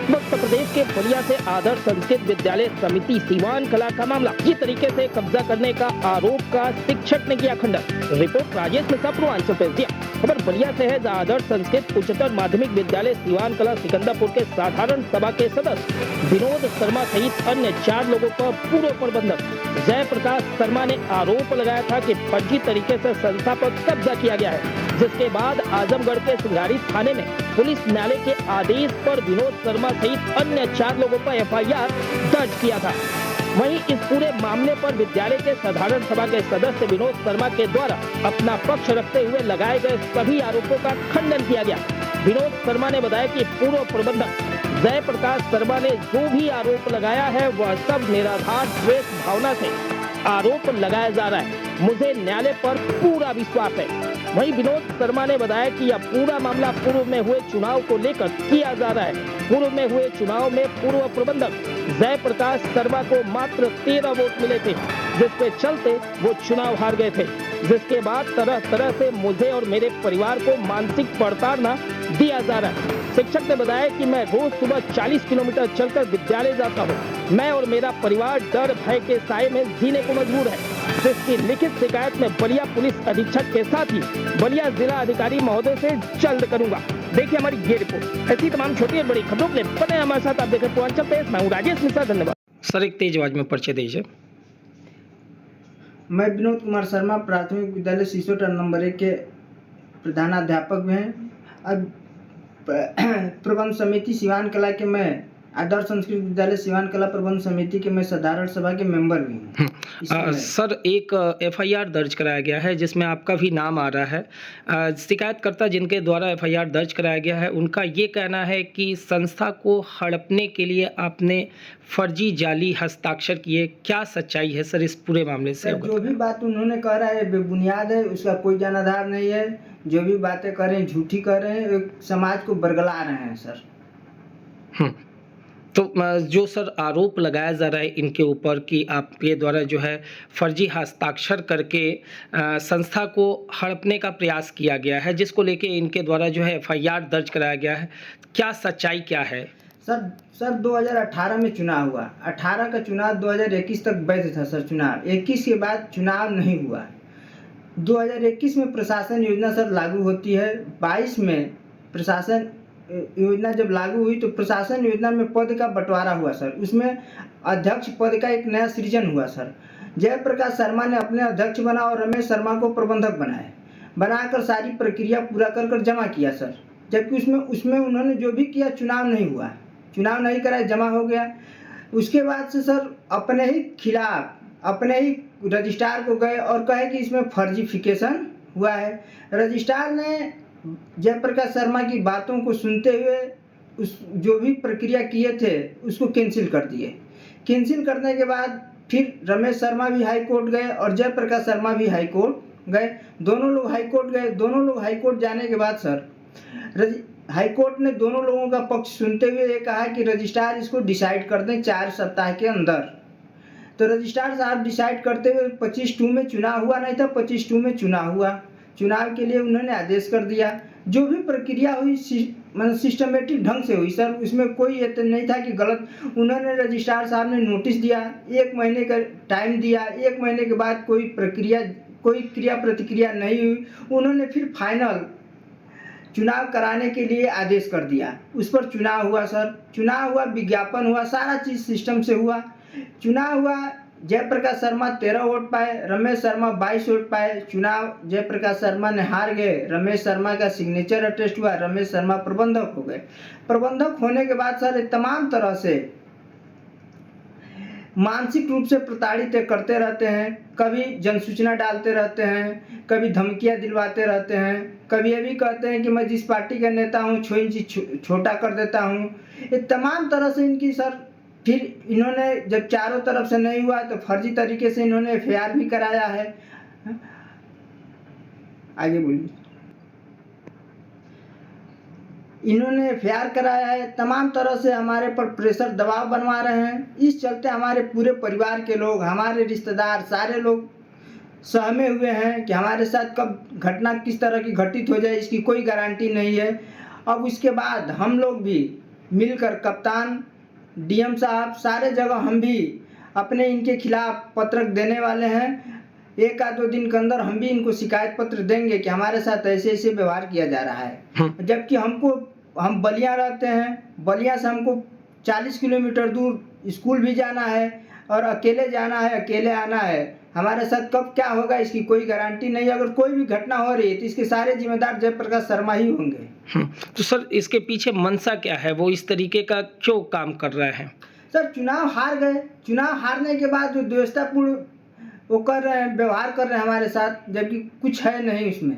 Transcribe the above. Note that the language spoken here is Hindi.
उत्तर प्रदेश के बलिया से आदर्श संस्कृत विद्यालय समिति सीवान कला का मामला। इस तरीके से कब्जा करने का आरोप का शिक्षक ने किया खंडन। रिपोर्ट राजेश मिश्रा, पूर्वांचल प्रेस दिया। खबर बलिया से है, जहां आदर्श संस्कृत उच्चतर माध्यमिक विद्यालय सीवान कला सिकंदरपुर के साधारण सभा के सदस्य विनोद शर्मा सहित अन्य 4 लोगों पर पूर्व प्रबंधक जयप्रकाश शर्मा ने आरोप लगाया था कि फर्जी तरीके से संस्था पर कब्जा किया गया है, जिसके बाद आजमगढ़ के सिंगारी थाने में पुलिस न्यायालय के आदेश पर विनोद शर्मा सहित अन्य 4 लोगों पर एफआईआर दर्ज किया था। वहीं इस पूरे मामले पर विद्यालय के साधारण सभा के सदस्य विनोद शर्मा के द्वारा अपना पक्ष रखते हुए लगाए गए सभी आरोपों का खंडन किया गया। विनोद शर्मा ने बताया कि पूर्व प्रबंधक जयप्रकाश शर्मा ने जो भी आरोप लगाया है वह सब निराधार द्वेष भावना से आरोप लगाया जा रहा है। मुझे न्यायालय पर पूरा विश्वास है। वहीं विनोद शर्मा ने बताया कि यह पूरा मामला पूर्व में हुए चुनाव को लेकर किया जा रहा है। पूर्व में हुए चुनाव में पूर्व प्रबंधक जयप्रकाश शर्मा को मात्र 13 वोट मिले थे, जिसके चलते वो चुनाव हार गए थे, जिसके बाद तरह तरह से मुझे और मेरे परिवार को मानसिक प्रताड़ना दिया जा रहा है। शिक्षक ने बताया कि मैं रोज सुबह 40 किलोमीटर चलकर विद्यालय जाता हूँ। मैं और मेरा परिवार डर भय के साए में जीने को मजबूर है, जिसकी लिखित शिकायत में बलिया पुलिस अधीक्षक के साथ ही बलिया जिला अधिकारी महोदय से जल्द करूंगा। देखिए हमारी ये रिपोर्ट। ऐसी तमाम छोटी और बड़ी खबरों के लिए बने हमारे साथ। आप देख रहे पूर्वांचल प्रेस। मैं हूँ राजेश मिश्रा। धन्यवाद सर। एक तेज आवाज में परिचय दीजिए। मैं विनोद कुमार शर्मा, प्राथमिक विद्यालय सिसोटा नंबर 1 के प्रधानाध्यापक भी हैं। अब प्रबंध समिति सिवान कला के मैं आदर्श संस्कृत विद्यालय सिवान कला प्रबंध समिति के मैं साधारण सभा के मेंबर भी हूँ। सर, एक एफआईआर दर्ज कराया गया है जिसमें आपका भी नाम आ रहा है। शिकायतकर्ता जिनके द्वारा एफआईआर दर्ज कराया गया है, उनका ये कहना है कि संस्था को हड़पने के लिए आपने फर्जी जाली हस्ताक्षर किए। क्या सच्चाई है सर इस पूरे मामले से? जो भी बात उन्होंने कह रहा है बेबुनियाद है, उसका कोई जनाधार नहीं है। जो भी बातें कर रहे हैं झूठी कर रहे हैं, समाज को बरगला रहे हैं सर। तो जो सर आरोप लगाया जा रहा है इनके ऊपर कि आपके द्वारा जो है फर्जी हस्ताक्षर करके संस्था को हड़पने का प्रयास किया गया है, जिसको लेके इनके द्वारा जो है एफआईआर दर्ज कराया गया है, क्या सच्चाई क्या है? सर 2018 में चुनाव हुआ। 18 का चुनाव 2021 तक वैध था सर। चुनाव 21 के बाद चुनाव नहीं हुआ। 2021 में प्रशासन योजना सर लागू होती है। 22 में प्रशासन योजना जब लागू हुई तो प्रशासन योजना में पद का बंटवारा हुआ सर। उसमें अध्यक्ष पद का एक नया सृजन हुआ सर। जयप्रकाश शर्मा ने अपने अध्यक्ष बना और रमेश शर्मा को प्रबंधक बनाकर सारी प्रक्रिया पूरा कर जमा किया सर। जबकि उसमें उन्होंने जो भी किया चुनाव नहीं हुआ, चुनाव नहीं कराया, जमा हो गया। उसके बाद से सर अपने ही खिलाफ अपने ही रजिस्ट्रार को गए और कहे कि इसमें फर्जीफिकेशन हुआ है। रजिस्ट्रार ने जयप्रकाश शर्मा की बातों को सुनते हुए उस जो भी प्रक्रिया किए थे उसको कैंसिल कर दिए। कैंसिल करने के बाद फिर रमेश शर्मा भी हाई कोर्ट गए और जयप्रकाश शर्मा भी हाई कोर्ट गए। दोनों लोग हाई कोर्ट गए। दोनों लोग हाई कोर्ट जाने के बाद सर हाई कोर्ट ने दोनों लोगों का पक्ष सुनते हुए ये कहा कि रजिस्ट्रार इसको डिसाइड कर दें 4 सप्ताह के अंदर। तो रजिस्ट्रार साहब डिसाइड करते हुए 25/2 में चुनाव हुआ नहीं था, 25/2 में चुनाव हुआ। चुनाव के लिए उन्होंने आदेश कर दिया। जो भी प्रक्रिया हुई मतलब सिस्टमेटिक ढंग से हुई सर। उसमें कोई ये नहीं था कि गलत। उन्होंने रजिस्ट्रार साहब ने नोटिस दिया, 1 महीने का टाइम दिया। 1 महीने के बाद कोई क्रिया प्रतिक्रिया नहीं हुई। उन्होंने फिर फाइनल चुनाव कराने के लिए आदेश कर दिया। उस पर चुनाव हुआ सर। चुनाव हुआ, विज्ञापन हुआ, सारा चीज़ सिस्टम से हुआ। चुनाव हुआ, जयप्रकाश शर्मा 13 वोट पाए, रमेश शर्मा 22 वोट पाए। चुनाव जयप्रकाश शर्मा ने हार गए। रमेश शर्मा का सिग्नेचर अटेस्ट हुआ। रमेश शर्मा प्रबंधक हो गए। प्रबंधक होने के बाद सर तमाम तरह से मानसिक रूप से प्रताड़ित करते रहते हैं। कभी जनसूचना डालते रहते हैं, कभी धमकियां दिलवाते रहते हैं, कभी ये भी कहते हैं कि मैं जिस पार्टी का नेता हूँ 6 इंच छोटा कर देता हूँ। ये तमाम तरह से इनकी सर। फिर इन्होंने जब चारों तरफ से नहीं हुआ तो फर्जी तरीके से इन्होंने एफआईआर भी कराया है। आगे बोलिए। इन्होंने एफआईआर कराया है। तमाम तरह से हमारे पर प्रेशर दबाव बनवा रहे हैं। इस चलते हमारे पूरे परिवार के लोग, हमारे रिश्तेदार, सारे लोग सहमे हुए हैं कि हमारे साथ कब घटना किस तरह की घटित हो जाए इसकी कोई गारंटी नहीं है। अब इसके बाद हम लोग भी मिलकर कप्तान, डीएम साहब, सारे जगह हम भी अपने इनके खिलाफ पत्रक देने वाले हैं। एक आध दो दिन के अंदर हम भी इनको शिकायत पत्र देंगे कि हमारे साथ ऐसे ऐसे व्यवहार किया जा रहा है। जबकि हम बलिया रहते हैं, बलिया से हमको 40 किलोमीटर दूर स्कूल भी जाना है और अकेले जाना है, अकेले आना है। हमारे साथ कब क्या होगा इसकी कोई गारंटी नहीं है। अगर कोई भी घटना हो रही है तो इसके सारे जिम्मेदार जयप्रकाश शर्मा ही होंगे। तो सर इसके पीछे मंशा क्या है, वो इस तरीके का क्यों काम कर रहे हैं? सर चुनाव हार गए, चुनाव हारने के बाद जो द्वेषतापूर्ण वो कर रहे हैं, व्यवहार कर रहे हैं हमारे साथ, जबकि कुछ है नहीं उसमें।